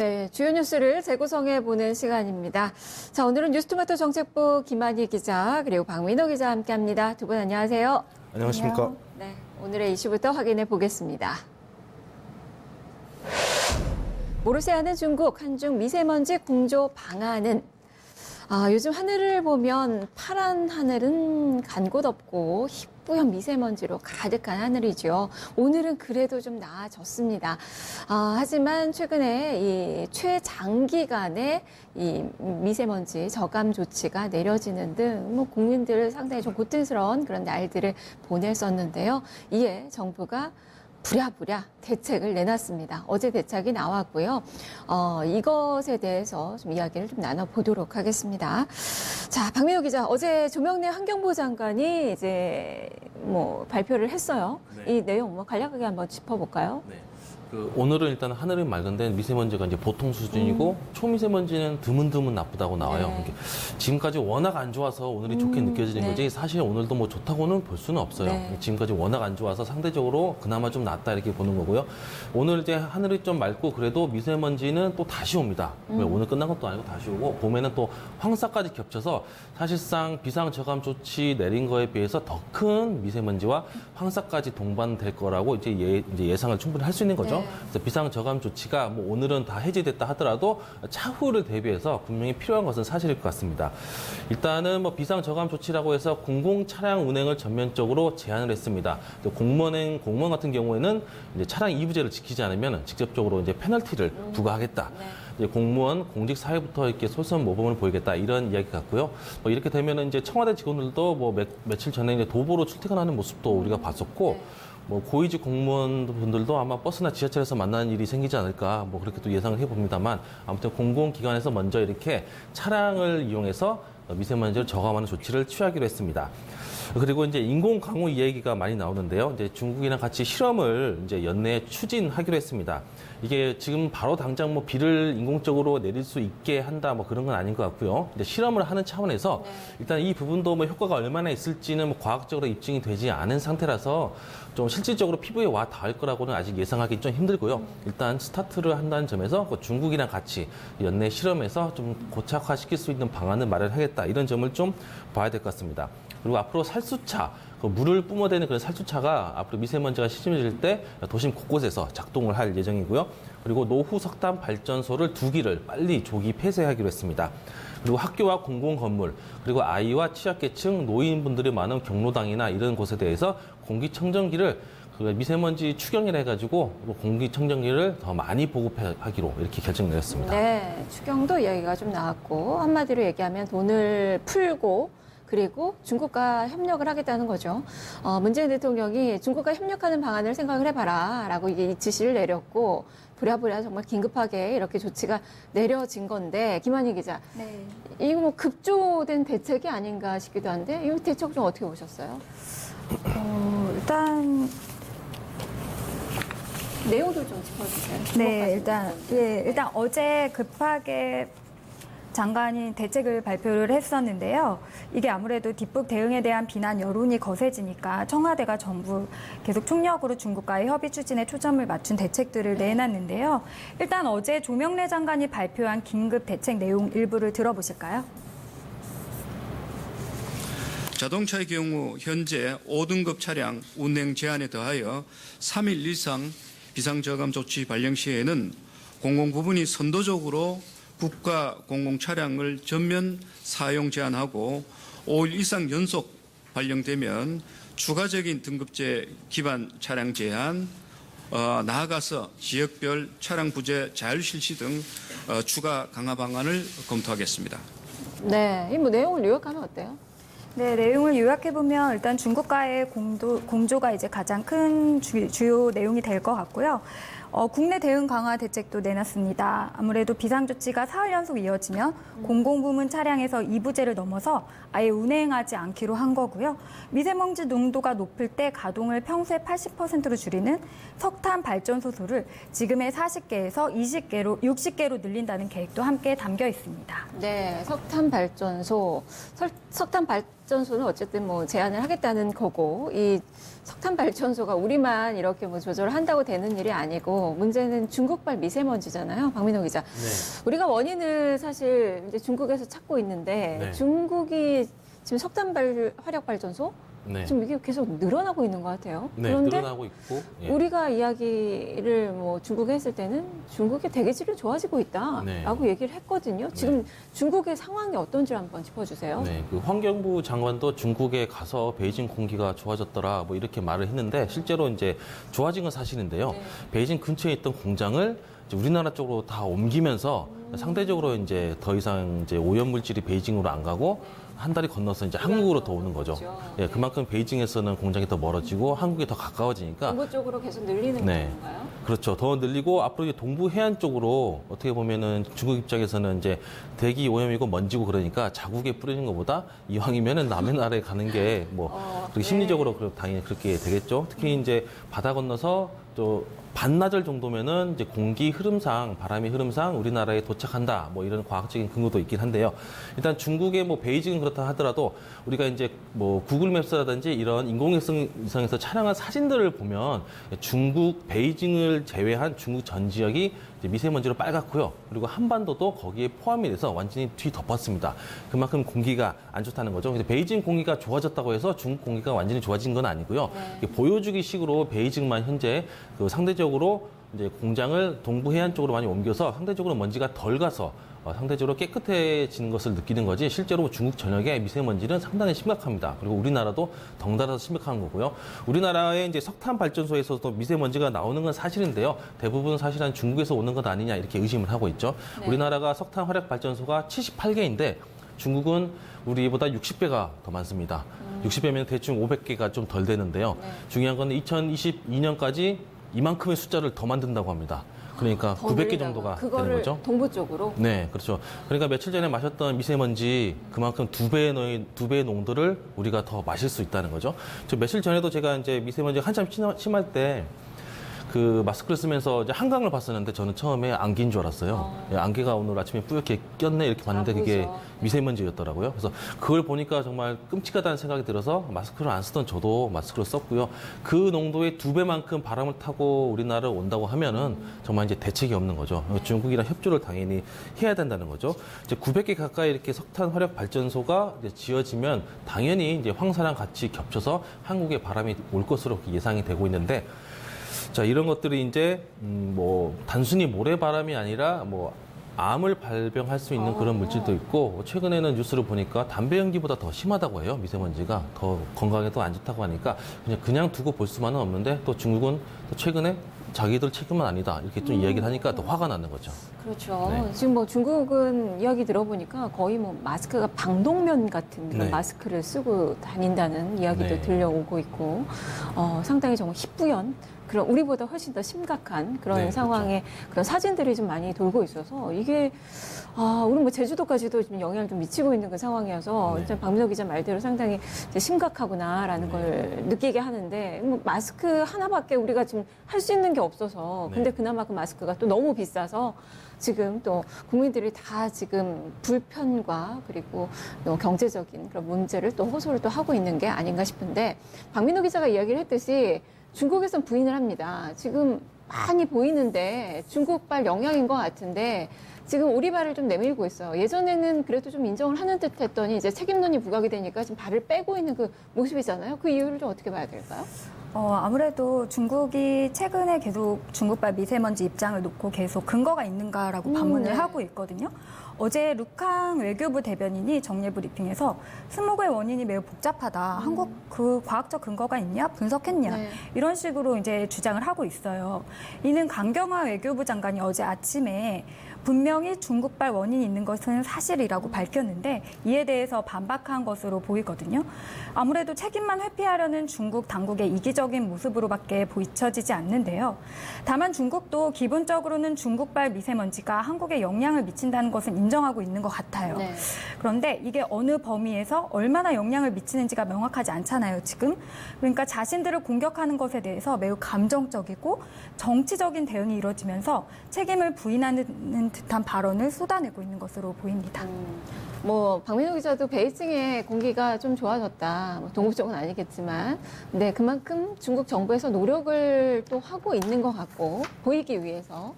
네, 주요 뉴스를 재구성해 보는 시간입니다. 자, 오늘은 뉴스토마토 정책부 김한희 기자 그리고 박민호 기자 함께합니다. 두 분 안녕하세요. 안녕하십니까? 네, 오늘의 이슈부터 확인해 보겠습니다. 모르쇠하는 중국 한중 미세먼지 공조 방안은 요즘 하늘을 보면 파란 하늘은 간 곳 없고 희뿌연 미세먼지로 가득한 하늘이죠. 오늘은 그래도 좀 나아졌습니다. 하지만 최근에 이 최장기간의 이 미세먼지 저감 조치가 내려지는 등 국민들 상당히 좀 고통스러운 그런 날들을 보냈었는데요. 이에 정부가 부랴부랴 대책을 내놨습니다. 어제 대책이 나왔고요. 이것에 대해서 좀 이야기를 좀 나눠보도록 하겠습니다. 자, 박민호 기자, 어제 조명래 환경부 장관이 이제 발표를 했어요. 네. 이 내용 간략하게 한번 짚어볼까요? 네. 오늘은 일단 하늘이 맑은데 미세먼지가 이제 보통 수준이고 초미세먼지는 드문드문 나쁘다고 나와요. 네. 그러니까 지금까지 워낙 안 좋아서 오늘이 좋게 느껴지는 네. 거지 사실 오늘도 뭐 좋다고는 볼 수는 없어요. 네. 지금까지 워낙 안 좋아서 상대적으로 그나마 좀 낫다 이렇게 보는 거고요. 오늘 이제 하늘이 좀 맑고 그래도 미세먼지는 또 다시 옵니다. 오늘 끝난 것도 아니고 다시 오고 봄에는 또 황사까지 겹쳐서 사실상 비상저감 조치 내린 거에 비해서 더 큰 미세먼지와 황사까지 동반될 거라고 이제 예상을 충분히 할 수 있는 거죠. 네. 그래서 비상저감 조치가 뭐 오늘은 다 해제됐다 하더라도 차후를 대비해서 분명히 필요한 것은 사실일 것 같습니다. 일단은 뭐 비상저감 조치라고 해서 공공 차량 운행을 전면적으로 제한을 했습니다. 공무원 같은 경우에는 이제 차량 이부제를 지키지 않으면 직접적으로 이제 페널티를 부과하겠다. 네. 이제 공무원, 공직 사회부터 이렇게 솔선 모범을 보이겠다 이런 이야기 같고요. 뭐 이렇게 되면은 이제 청와대 직원들도 뭐 며칠 전에 이제 도보로 출퇴근하는 모습도 우리가 봤었고. 네. 뭐 고위직 공무원분들도 아마 버스나 지하철에서 만나는 일이 생기지 않을까 뭐 그렇게 또 예상을 해봅니다만 아무튼 공공기관에서 먼저 이렇게 차량을 이용해서 미세먼지를 저감하는 조치를 취하기로 했습니다. 그리고 이제 인공 강우 이야기가 많이 나오는데요. 이제 중국이랑 같이 실험을 이제 연내에 추진하기로 했습니다. 이게 지금 바로 당장 뭐 비를 인공적으로 내릴 수 있게 한다 뭐 그런 건 아닌 것 같고요. 이제 실험을 하는 차원에서 일단 이 부분도 뭐 효과가 얼마나 있을지는 뭐 과학적으로 입증이 되지 않은 상태라서 좀 실질적으로 피부에 와 닿을 거라고는 아직 예상하기 좀 힘들고요. 일단 스타트를 한다는 점에서 중국이랑 같이 연내 실험에서 좀 고착화시킬 수 있는 방안을 마련하겠다 이런 점을 좀 봐야 될 것 같습니다. 그리고 앞으로 살수차, 물을 뿜어대는 그런 살수차가 앞으로 미세먼지가 심해질 때 도심 곳곳에서 작동을 할 예정이고요. 그리고 노후 석탄 발전소를 2기를 빨리 조기 폐쇄하기로 했습니다. 그리고 학교와 공공건물, 그리고 아이와 취약계층, 노인분들이 많은 경로당이나 이런 곳에 대해서 공기청정기를 미세먼지 추경이라 해가지고 공기청정기를 더 많이 보급하기로 이렇게 결정 내렸습니다. 네, 추경도 이야기가 좀 나왔고 한마디로 얘기하면 돈을 풀고 그리고 중국과 협력을 하겠다는 거죠. 문재인 대통령이 중국과 협력하는 방안을 생각을 해봐라 라고 이게 지시를 내렸고 부랴부랴 정말 긴급하게 이렇게 조치가 내려진 건데 김한희 기자, 네. 이거 뭐 급조된 대책이 아닌가 싶기도 한데 이 대책 좀 어떻게 보셨어요? 일단 내용도 좀 짚어주세요. 네, 일단 어제 급하게 장관이 대책을 발표를 했었는데요. 이게 아무래도 뒷북 대응에 대한 비난 여론이 거세지니까 청와대가 전부 계속 총력으로 중국과의 협의 추진에 초점을 맞춘 대책들을 내놨는데요. 일단 어제 조명래 장관이 발표한 긴급 대책 내용 일부를 들어보실까요? 자동차의 경우 현재 5등급 차량 운행 제한에 더하여 3일 이상 비상저감 조치 발령 시에는 공공부문이 선도적으로 국가 공공 차량을 전면 사용 제한하고 5일 이상 연속 발령되면 추가적인 등급제 기반 차량 제한, 나아가서 지역별 차량 부재 자율 실시 등 추가 강화 방안을 검토하겠습니다. 네, 이 뭐 내용을 요약하면 어때요? 네, 내용을 요약해보면 일단 중국과의 공조가 이제 가장 큰 주요 내용이 될 것 같고요. 국내 대응 강화 대책도 내놨습니다. 아무래도 비상조치가 사흘 연속 이어지면 공공부문 차량에서 이부제를 넘어서 아예 운행하지 않기로 한 거고요. 미세먼지 농도가 높을 때 가동을 평소의 80%로 줄이는 석탄 발전소 수를 지금의 40개에서 60개로 늘린다는 계획도 함께 담겨 있습니다. 네, 석탄 발전소는 어쨌든 뭐 제한을 하겠다는 거고 이 석탄 발전소가 우리만 이렇게 뭐 조절을 한다고 되는 일이 아니고 있고 문제는 중국발 미세먼지잖아요. 박민호 기자. 네. 우리가 원인을 사실 이제 중국에서 찾고 있는데 네. 중국이 지금 석탄 화력 발전소 네. 지금 이게 계속 늘어나고 있는 것 같아요. 네, 그런데 늘어나고 있고. 예. 우리가 이야기를 뭐 중국에 했을 때는 중국의 대기질이 좋아지고 있다라고 네. 얘기를 했거든요. 지금 중국의 상황이 어떤지 한번 짚어주세요. 네, 그 환경부 장관도 중국에 가서 베이징 공기가 좋아졌더라 뭐 이렇게 말을 했는데 실제로 이제 좋아진 건 사실인데요. 네. 베이징 근처에 있던 공장을 이제 우리나라 쪽으로 다 옮기면서 상대적으로 이제 더 이상 이제 오염 물질이 베이징으로 안 가고 한 달이 건너서 이제 한국으로 더 오는 거죠. 그렇죠. 예, 그만큼 베이징에서는 공장이 더 멀어지고 한국이 더 가까워지니까 동부 쪽으로 계속 늘리는 네. 건가요? 그렇죠. 더 늘리고 앞으로 이제 동부 해안 쪽으로 어떻게 보면은 중국 입장에서는 이제 대기 오염이고 먼지고 그러니까 자국에 뿌리는 것보다 이왕이면은 남의 나라에 가는 게 뭐 네. 심리적으로 당연히 그렇게 되겠죠. 특히 이제 바다 건너서 또 반나절 정도면은 이제 공기 흐름상 바람의 흐름상 우리나라에 도착한다 뭐 이런 과학적인 근거도 있긴 한데요. 일단 중국의 뭐 베이징은 그렇다 하더라도 우리가 이제 뭐 구글맵스라든지 이런 인공위성에서 촬영한 사진들을 보면 중국 베이징을 제외한 중국 전 지역이 이제 미세먼지로 빨갛고요. 그리고 한반도도 거기에 포함이 돼서 완전히 뒤덮었습니다. 그만큼 공기가 안 좋다는 거죠. 그래서 베이징 공기가 좋아졌다고 해서 중국 공기가 완전히 좋아진 건 아니고요. 네. 보여주기식으로 베이징만 현재 그 상대적으로 이제 공장을 동부 해안 쪽으로 많이 옮겨서 상대적으로 먼지가 덜 가서 상대적으로 깨끗해지는 것을 느끼는 거지 실제로 중국 전역의 미세먼지는 상당히 심각합니다. 그리고 우리나라도 덩달아서 심각한 거고요. 우리나라의 이제 석탄 발전소에서도 미세먼지가 나오는 건 사실인데요. 대부분 사실은 중국에서 오는 것 아니냐 이렇게 의심을 하고 있죠. 네. 우리나라가 석탄 화력 발전소가 78개인데 중국은 우리보다 60배가 더 많습니다. 60배면 대충 500개가 좀 덜 되는데요. 네. 중요한 건 2022년까지 이만큼의 숫자를 더 만든다고 합니다. 그러니까 더 900개 늘리다가 정도가 그거를 되는 거죠. 동부 쪽으로. 네, 그렇죠. 그러니까 며칠 전에 마셨던 미세먼지 그만큼 두 배의 농도를 우리가 더 마실 수 있다는 거죠. 저 며칠 전에도 제가 이제 미세먼지가 한참 심할 때 그 마스크를 쓰면서 이제 한강을 봤었는데 저는 처음에 안개인 줄 알았어요. 예, 안개가 오늘 아침에 뿌옇게 꼈네 이렇게 봤는데 그게 보이죠. 미세먼지였더라고요. 그래서 그걸 보니까 정말 끔찍하다는 생각이 들어서 마스크를 안 쓰던 저도 마스크를 썼고요. 그 농도의 2배만큼 바람을 타고 우리나라를 온다고 하면은 정말 이제 대책이 없는 거죠. 중국이랑 협조를 당연히 해야 된다는 거죠. 이제 900개 가까이 이렇게 석탄 화력 발전소가 이제 지어지면 당연히 이제 황사랑 같이 겹쳐서 한국에 바람이 올 것으로 예상이 되고 있는데 자, 이런 것들이 이제 뭐 단순히 모래바람이 아니라 뭐 암을 발병할 수 있는 그런 물질도 있고 최근에는 뉴스를 보니까 담배 연기보다 더 심하다고 해요. 미세먼지가 더 건강에도 안 좋다고 하니까 그냥 두고 볼 수만은 없는데 또 중국은 또 최근에 자기들 책임은 아니다 이렇게 좀 이야기를 하니까 더 화가 나는 거죠. 그렇죠. 네. 지금 뭐 중국은 이야기 들어보니까 거의 뭐 마스크가 방독면 같은 그런 네. 마스크를 쓰고 다닌다는 이야기도 네. 들려오고 있고 상당히 정말 희뿌연 그런 우리보다 훨씬 더 심각한 그런 네, 상황의 그런 사진들이 좀 많이 돌고 있어서 이게 우리 뭐 제주도까지도 좀 영향을 좀 미치고 있는 그 상황이어서 네. 진짜 박민호 기자 말대로 상당히 이제 심각하구나라는 네. 걸 느끼게 하는데 뭐 마스크 하나밖에 우리가 지금 할 수 있는 게 없어서 네. 근데 그나마 그 마스크가 또 너무 비싸서 지금 또 국민들이 다 지금 불편과 그리고 또 경제적인 그런 문제를 또 호소를 또 하고 있는 게 아닌가 싶은데 박민호 기자가 이야기를 했듯이 중국에선 부인을 합니다. 지금 많이 보이는데 중국발 영향인 것 같은데 지금 우리 발을 좀 내밀고 있어요. 예전에는 그래도 좀 인정을 하는 듯 했더니 이제 책임론이 부각이 되니까 지금 발을 빼고 있는 그 모습이잖아요. 그 이유를 좀 어떻게 봐야 될까요? 아무래도 중국이 최근에 계속 중국발 미세먼지 입장을 놓고 계속 근거가 있는가라고 반문을 네. 하고 있거든요. 어제 루캉 외교부 대변인이 정례 브리핑에서 스모그의 원인이 매우 복잡하다. 한국 그 과학적 근거가 있냐? 분석했냐? 네. 이런 식으로 이제 주장을 하고 있어요. 이는 강경화 외교부 장관이 어제 아침에 분명히 중국발 원인이 있는 것은 사실이라고 밝혔는데 이에 대해서 반박한 것으로 보이거든요. 아무래도 책임만 회피하려는 중국 당국의 이기적인 모습으로밖에 보이쳐지지 않는데요. 다만 중국도 기본적으로는 중국발 미세먼지가 한국에 영향을 미친다는 것은 인정하고 있는 것 같아요. 네. 그런데 이게 어느 범위에서 얼마나 영향을 미치는지가 명확하지 않잖아요, 지금. 그러니까 자신들을 공격하는 것에 대해서 매우 감정적이고 정치적인 대응이 이루어지면서 책임을 부인하는 듯한 발언을 쏟아내고 있는 것으로 보입니다. 뭐 박민호 기자도 베이징의 공기가 좀 좋아졌다. 뭐 동국적은 아니겠지만, 근데 그만큼 중국 정부에서 노력을 또 하고 있는 것 같고 보이기 위해서.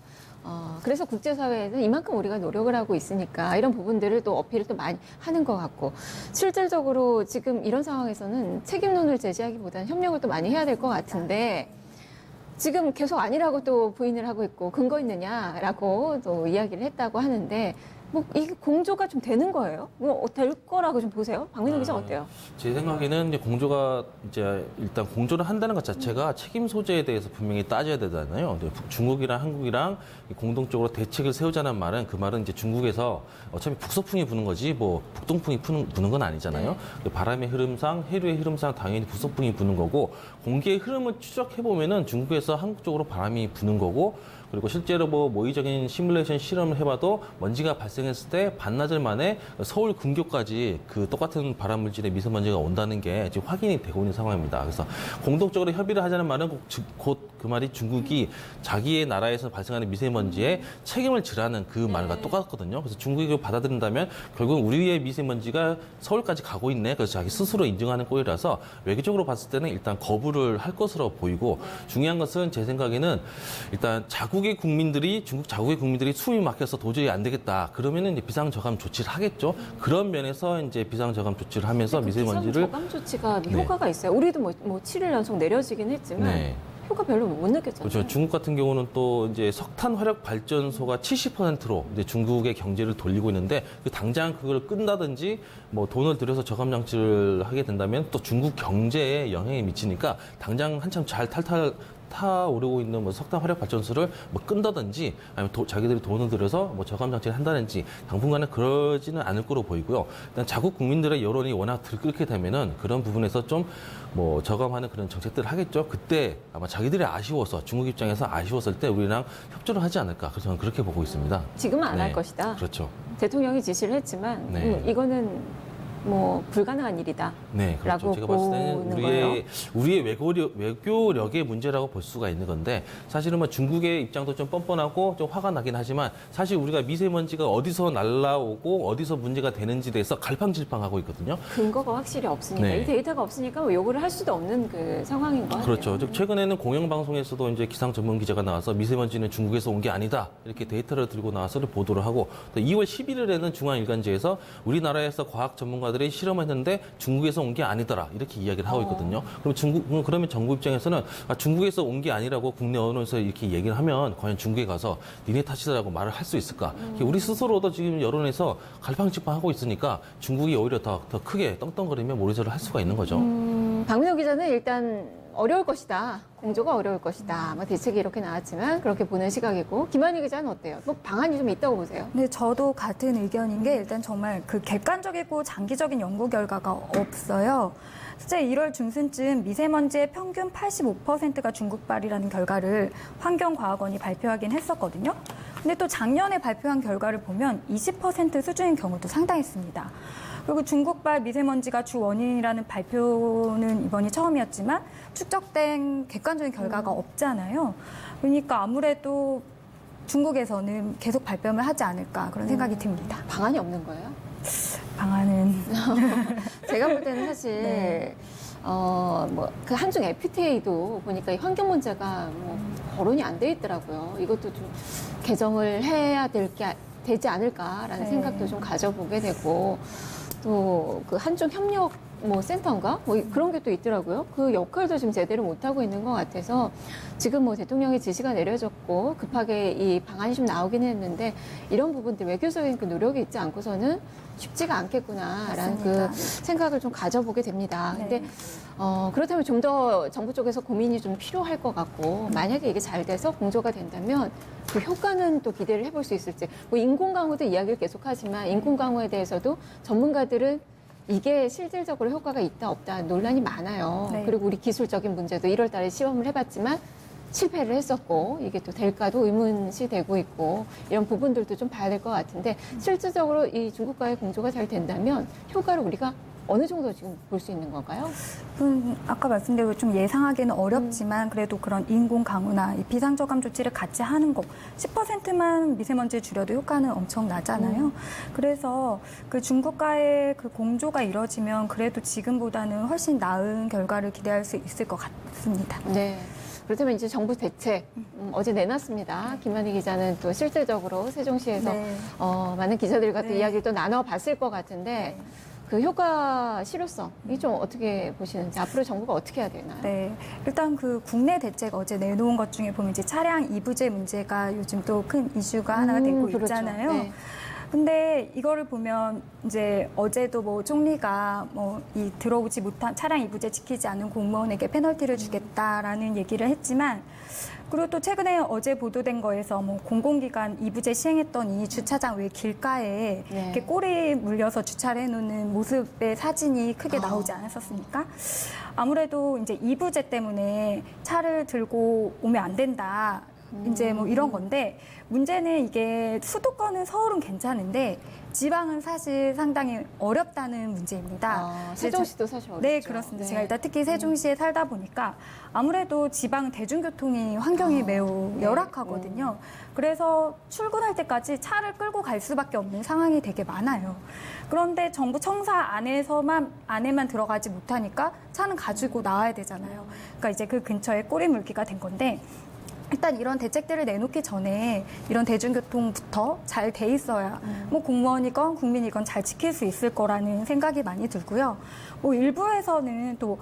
그래서 국제사회에는 이만큼 우리가 노력을 하고 있으니까 이런 부분들을 또 어필을 또 많이 하는 것 같고, 실질적으로 지금 이런 상황에서는 책임론을 제시하기보다는 협력을 또 많이 해야 될 것 같은데, 지금 계속 아니라고 또 부인을 하고 있고 근거 있느냐라고 또 이야기를 했다고 하는데, 뭐 이게 공조가 좀 되는 거예요? 뭐 될 거라고 좀 보세요? 박민호 기자 어때요? 제 생각에는 이제 공조가 이제 일단 공조를 한다는 것 자체가 책임 소재에 대해서 분명히 따져야 되잖아요. 근데 중국이랑 한국이랑 공동적으로 대책을 세우자는 말은, 그 말은 이제 중국에서 어차피 북서풍이 부는 거지 뭐 북동풍이 부는 건 아니잖아요. 바람의 흐름상, 해류의 흐름상 당연히 북서풍이 부는 거고, 공기의 흐름을 추적해 보면은 중국에서 한국 쪽으로 바람이 부는 거고, 그리고 실제로 뭐 모의적인 시뮬레이션 실험을 해봐도 먼지가 발생했을 때 반나절 만에 서울 근교까지 그 똑같은 발암물질의 미세먼지가 온다는 게 지금 확인이 되고 있는 상황입니다. 그래서 공동적으로 협의를 하자는 말은 곧 그 말이 중국이 자기의 나라에서 발생하는 미세먼지에 책임을 지라는 그 말과 똑같거든요. 그래서 중국이 그걸 받아들인다면 결국 우리의 미세먼지가 서울까지 가고 있네. 그래서 자기 스스로 인정하는 꼴이라서 외교적으로 봤을 때는 일단 거부를 할 것으로 보이고, 중요한 것은 제 생각에는 일단 중국 자국의 국민들이 숨이 막혀서 도저히 안 되겠다. 그러면은 이제 비상저감 조치를 하겠죠. 그런 면에서 이제 비상저감 조치를 하면서 미세먼지를 저감 조치가 효과가 있어요. 우리도 뭐 7일 연속 내려지긴 했지만 효과 별로 못 느꼈잖아요. 그렇죠. 중국 같은 경우는 또 이제 석탄 화력 발전소가 70%로 이제 중국의 경제를 돌리고 있는데, 당장 그걸 끈다든지 뭐 돈을 들여서 저감 장치를 하게 된다면 또 중국 경제에 영향이 미치니까 당장 한참 잘 타오르고 있는 뭐 석탄 화력 발전소를 뭐 끈다든지, 아니면 자기들이 돈을 들여서 뭐 저감 장치를 한다든지 당분간은 그러지는 않을 거로 보이고요. 일단 자국 국민들의 여론이 워낙 들끓게 되면은 그런 부분에서 좀 뭐 저감하는 그런 정책들을 하겠죠. 그때 아마 자기들이 아쉬워서, 중국 입장에서 아쉬웠을 때 우리랑 협조를 하지 않을까. 그래서 저는 그렇게 보고 있습니다. 지금은 안 할 것이다. 그렇죠. 대통령이 지시를 했지만 이거는 뭐 불가능한 일이다. 네, 그렇죠. 라고 제가 봤을 때는 보는 우리의 외교력의 문제라고 볼 수가 있는 건데, 사실은 뭐 중국의 입장도 좀 뻔뻔하고 좀 화가 나긴 하지만, 사실 우리가 미세먼지가 어디서 날라오고 어디서 문제가 되는지에 대해서 갈팡질팡하고 있거든요. 근거가 확실히 없으니까, 이 데이터가 없으니까 뭐 요구를 할 수도 없는 그 상황인 것 같아요. 그렇죠. 즉 최근에는 공영방송에서도 이제 기상 전문 기자가 나와서 미세먼지는 중국에서 온 게 아니다, 이렇게 데이터를 들고 나와서 보도를 하고, 또 2월 11일에는 중앙일간지에서 우리나라에서 과학 전문가들이 실험했는데 중국에서 온 게 아니더라, 이렇게 이야기를 하고 있거든요. 그러면 정부 입장에서는 중국에서 온 게 아니라고 국내 언론에서 이렇게 얘기를 하면 과연 중국에 가서 니네 탓이다라고 말을 할 수 있을까? 우리 스스로도 지금 여론에서 갈팡질팡하고 있으니까 중국이 오히려 더 크게 떵떵거리며 모리소를 할 수가 있는 거죠. 박민호 기자는 일단 어려울 것이다. 공조가 어려울 것이다. 뭐 대책이 이렇게 나왔지만 그렇게 보는 시각이고, 김한희 기자는 어때요? 뭐 방안이 좀 있다고 보세요? 네, 저도 같은 의견인 게, 일단 정말 그 객관적이고 장기적인 연구 결과가 없어요. 실제 1월 중순쯤 미세먼지의 평균 85%가 중국발이라는 결과를 환경과학원이 발표하긴 했었거든요. 근데 또 작년에 발표한 결과를 보면 20% 수준인 경우도 상당했습니다. 그리고 중국발 미세먼지가 주 원인이라는 발표는 이번이 처음이었지만 축적된 객관적인 결과가 없잖아요. 그러니까 아무래도 중국에서는 계속 발표를 하지 않을까, 그런 생각이 듭니다. 방안이 없는 거예요? 방안은 제가 볼 때는 사실 그 한중 FTA도 보니까 이 환경 문제가 뭐 거론이 안 돼 있더라고요. 이것도 좀 개정을 해야 되지 않을까라는 생각도 좀 가져보게 되고, 또 그 한중 협력 센터인가 그런 게 또 있더라고요. 그 역할도 지금 제대로 못 하고 있는 것 같아서, 지금 뭐 대통령의 지시가 내려졌고 급하게 이 방안이 좀 나오긴 했는데, 이런 부분들 외교적인 그 노력이 있지 않고서는 쉽지가 않겠구나라는 맞습니다. 그 생각을 좀 가져보게 됩니다. 네. 근데 그렇다면 좀 더 정부 쪽에서 고민이 좀 필요할 것 같고, 만약에 이게 잘 돼서 공조가 된다면 그 효과는 또 기대를 해볼 수 있을지. 뭐 인공 강우도 이야기를 계속하지만, 인공 강우에 대해서도 전문가들은 이게 실질적으로 효과가 있다 없다 논란이 많아요. 네. 그리고 우리 기술적인 문제도 1월 달에 시험을 해봤지만 실패를 했었고, 이게 또 될까도 의문시 되고 있고, 이런 부분들도 좀 봐야 될 것 같은데, 실질적으로 이 중국과의 공조가 잘 된다면 효과를 우리가 어느 정도 지금 볼 수 있는 건가요? 아까 말씀드린 좀 예상하기는 어렵지만 그래도 그런 인공 강우나 이 비상저감 조치를 같이 하는 거 10%만 미세먼지를 줄여도 효과는 엄청 나잖아요. 그래서 그 중국과의 그 공조가 이뤄지면 그래도 지금보다는 훨씬 나은 결과를 기대할 수 있을 것 같습니다. 네. 그렇다면 이제 정부 대책 어제 내놨습니다. 김만희 기자는 또 실질적으로 세종시에서 네. 많은 기자들과 또 네. 이야기를 또 나눠봤을 것 같은데 그 효과 실효성이 좀 어떻게 보시는지 앞으로 정부가 어떻게 해야 되나요? 네, 일단 그 국내 대책 어제 내놓은 것 중에 보면 이제 차량 이부제 문제가 요즘 또 큰 이슈가 하나가 되고 그렇죠. 있잖아요. 네. 근데 이거를 보면 이제 어제도 뭐 총리가 뭐 이 들어오지 못한 차량 이부제 지키지 않은 공무원에게 페널티를 주겠다라는 얘기를 했지만 그리고 또 최근에 어제 보도된 거에서 뭐 공공기관 이부제 시행했더니 주차장 외 길가에 네. 이렇게 꼬리 물려서 주차를 해놓는 모습의 사진이 크게 나오지 않았었습니까? 아무래도 이제 이부제 때문에 차를 들고 오면 안 된다. 이제 뭐 이런 건데 문제는 이게 수도권은 서울은 괜찮은데 지방은 사실 상당히 어렵다는 문제입니다. 세종시도 사실 어렵죠. 네, 그렇습니다. 제가 일단 특히 세종시에 살다 보니까 아무래도 지방은 대중교통이 환경이 매우 열악하거든요. 그래서 출근할 때까지 차를 끌고 갈 수밖에 없는 상황이 되게 많아요. 그런데 정부 청사 안에만 들어가지 못하니까 차는 가지고 나와야 되잖아요. 그러니까 이제 그 근처에 꼬리 물기가 된 건데 일단 이런 대책들을 내놓기 전에 이런 대중교통부터 잘 돼 있어야 뭐 공무원이건 국민이건 잘 지킬 수 있을 거라는 생각이 많이 들고요. 뭐 일부에서는 또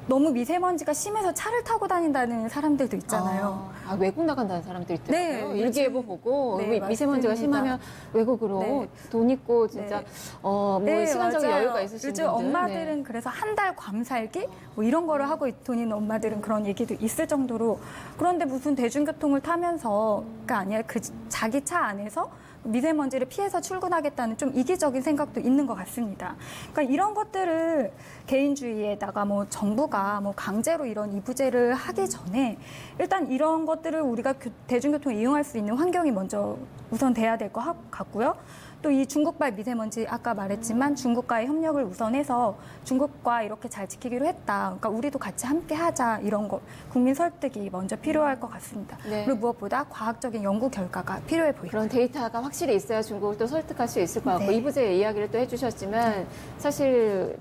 너무 미세먼지가 심해서 차를 타고 다닌다는 사람들도 있잖아요. 외국 나간다는 사람들 있더라고요. 네, 일기예보 보고 네, 미세먼지가 맞습니다. 심하면 외국으로 네. 돈 있고 진짜 네. 뭐 네, 시간적인 맞아요. 여유가 있으신 요즘 분들. 엄마들은 그래서 한 달 괌살기 뭐 이런 거를 하고 돈 있는 엄마들은 그런 얘기도 있을 정도로 그런데 무슨 대중교통을 타면서가 아니라 그 자기 차 안에서 미세먼지를 피해서 출근하겠다는 좀 이기적인 생각도 있는 것 같습니다. 그러니까 이런 것들을 개인주의에다가 뭐 정부가 뭐 강제로 이런 이부제를 하기 전에 일단 이런 것들을 우리가 대중교통을 이용할 수 있는 환경이 먼저 우선 돼야 될 것 같고요. 또 이 중국발 미세먼지 아까 말했지만 중국과의 협력을 우선해서 중국과 이렇게 잘 지키기로 했다. 그러니까 우리도 같이 함께 하자 이런 거 국민 설득이 먼저 필요할 것 같습니다. 네. 그리고 무엇보다 과학적인 연구 결과가 필요해 보입니다. 그런 데이터가 확실히 있어야 중국을 또 설득할 수 있을 것 같고 네. 이부제 이야기를 또 해주셨지만 사실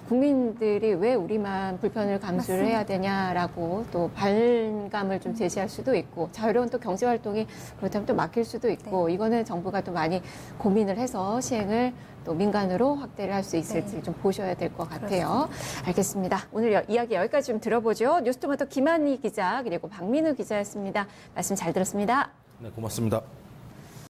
국민들이 왜 우리만 불편을 감수를 해야 되냐라고 또 반감을 좀 제시할 수도 있고 자유로운 또 경제 활동이 그렇다면 또 막힐 수도 있고 이거는 정부가 또 많이 고민을 해서 시행을 또 민간으로 확대를 할 수 있을지 좀 보셔야 될 것 같아요. 알겠습니다. 오늘 이야기 여기까지 좀 들어보죠. 뉴스토마토 김한희 기자 그리고 박민우 기자였습니다. 말씀 잘 들었습니다. 네, 고맙습니다.